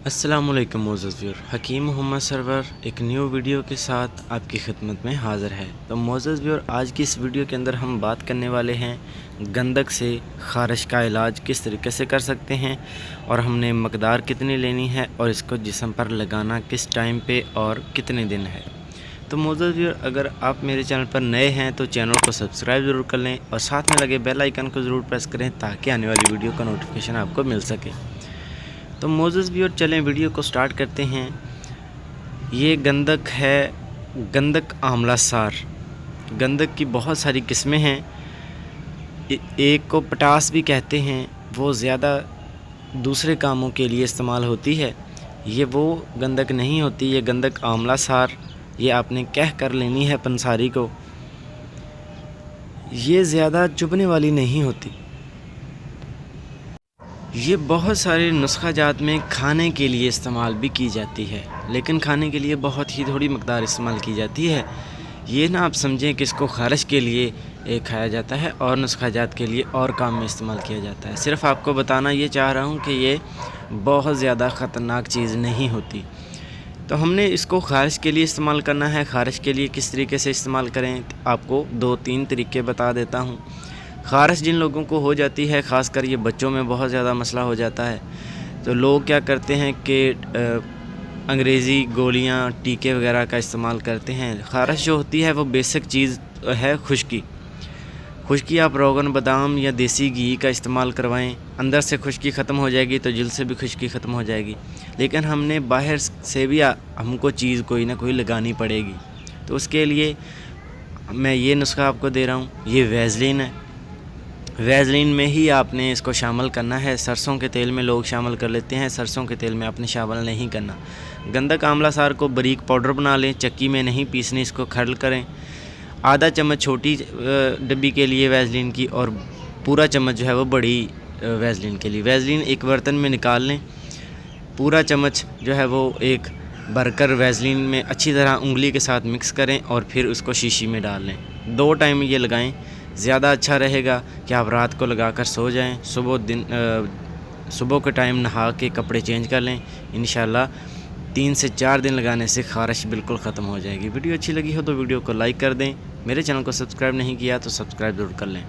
अस्सलामुअलैकुम मोअज़्ज़ज़ व्यूअर, हकीम मोहम्मद सरवर एक new video के साथ आपकी खिदमत में हाज़िर है। तो मोअज़्ज़ज़ व्यूअर, आज की इस वीडियो के अंदर हम बात करने वाले हैं गंदक से ख़ारिश का इलाज किस तरीके से कर सकते हैं और हमने मकदार कितनी लेनी है और इसको जिस्म पर लगाना किस टाइम पे और कितने दिन है। तो मोअज़्ज़ज़ व्यूअर, अगर आप मेरे चैनल पर नए हैं तो चैनल को सब्सक्राइब ज़रूर कर लें और साथ में लगे बेल आइकन को ज़रूर प्रेस करें ताकि आने वाली वीडियो का नोटिफिकेशन आपको मिल सके। तो मोअज़्ज़ज़ व्यूअर, चलें वीडियो को स्टार्ट करते हैं। ये गंदक है, गंदक आंवला सार। गंदक की बहुत सारी किस्में हैं। एक को पटास भी कहते हैं, वो ज़्यादा दूसरे कामों के लिए इस्तेमाल होती है। ये वो गंदक नहीं होती, ये गंदक आंवला सार, ये आपने कह कर लेनी है पंसारी को। ये ज़्यादा चुभने वाली नहीं होती। ये बहुत सारे नुस्खा जात में खाने के लिए इस्तेमाल भी की जाती है, लेकिन खाने के लिए बहुत ही थोड़ी मकदार इस्तेमाल की जाती है। ये ना आप समझें कि इसको ख़ारिश के लिए खाया जाता है और नुस्खा जात के लिए और काम में इस्तेमाल किया जाता है। सिर्फ़ आपको बताना ये चाह रहा हूँ कि ये बहुत ज़्यादा ख़तरनाक चीज़ नहीं होती। तो हमने इसको ख़ारिश के लिए इस्तेमाल करना है। ख़ारिश के लिए किस तरीके से इस्तेमाल करें, आपको 2-3 तरीके बता देता हूँ। ख़ारिश जिन लोगों को हो जाती है, ख़ासकर ये बच्चों में बहुत ज़्यादा मसला हो जाता है, तो लोग क्या करते हैं कि अंग्रेज़ी गोलियाँ, टीके वगैरह का इस्तेमाल करते हैं। ख़ारिश जो होती है वो बेसिक चीज़ है खुश्की आप रोगन बादाम या देसी घी का इस्तेमाल करवाएं, अंदर से खुश्की ख़त्म हो जाएगी तो जिल्द से भी खुश्की ख़त्म हो जाएगी। लेकिन हमने बाहर से भी हमको चीज़ कोई ना कोई लगानी पड़ेगी, तो उसके लिए मैं ये नुस्खा आपको दे रहा हूँ। ये वैज़लीन है। वैज़लीन में ही आपने इसको शामिल करना है। सरसों के तेल में लोग शामिल कर लेते हैं, सरसों के तेल में आपने शामिल नहीं करना। गंदक आंवला सार को बारीक पाउडर बना लें, चक्की में नहीं पीसनी, इसको खरल करें। आधा चम्मच छोटी डब्बी के लिए वैज़लीन की और पूरा चम्मच जो है वो बड़ी वैज़लीन के लिए। वैज़लीन एक बर्तन में निकाल लें, पूरा चम्मच जो है वो एक भरकर वैज़लीन में अच्छी तरह उंगली के साथ मिक्स करें और फिर उसको शीशी में डाल लें। 2 टाइम ये लगाएं, ज़्यादा अच्छा रहेगा कि आप रात को लगाकर सो जाएं, सुबह के टाइम नहा के कपड़े चेंज कर लें। इंशाल्लाह 3 से 4 दिन लगाने से ख़ारिश बिल्कुल ख़त्म हो जाएगी। वीडियो अच्छी लगी हो तो वीडियो को लाइक कर दें। मेरे चैनल को सब्सक्राइब नहीं किया तो सब्सक्राइब ज़रूर कर लें।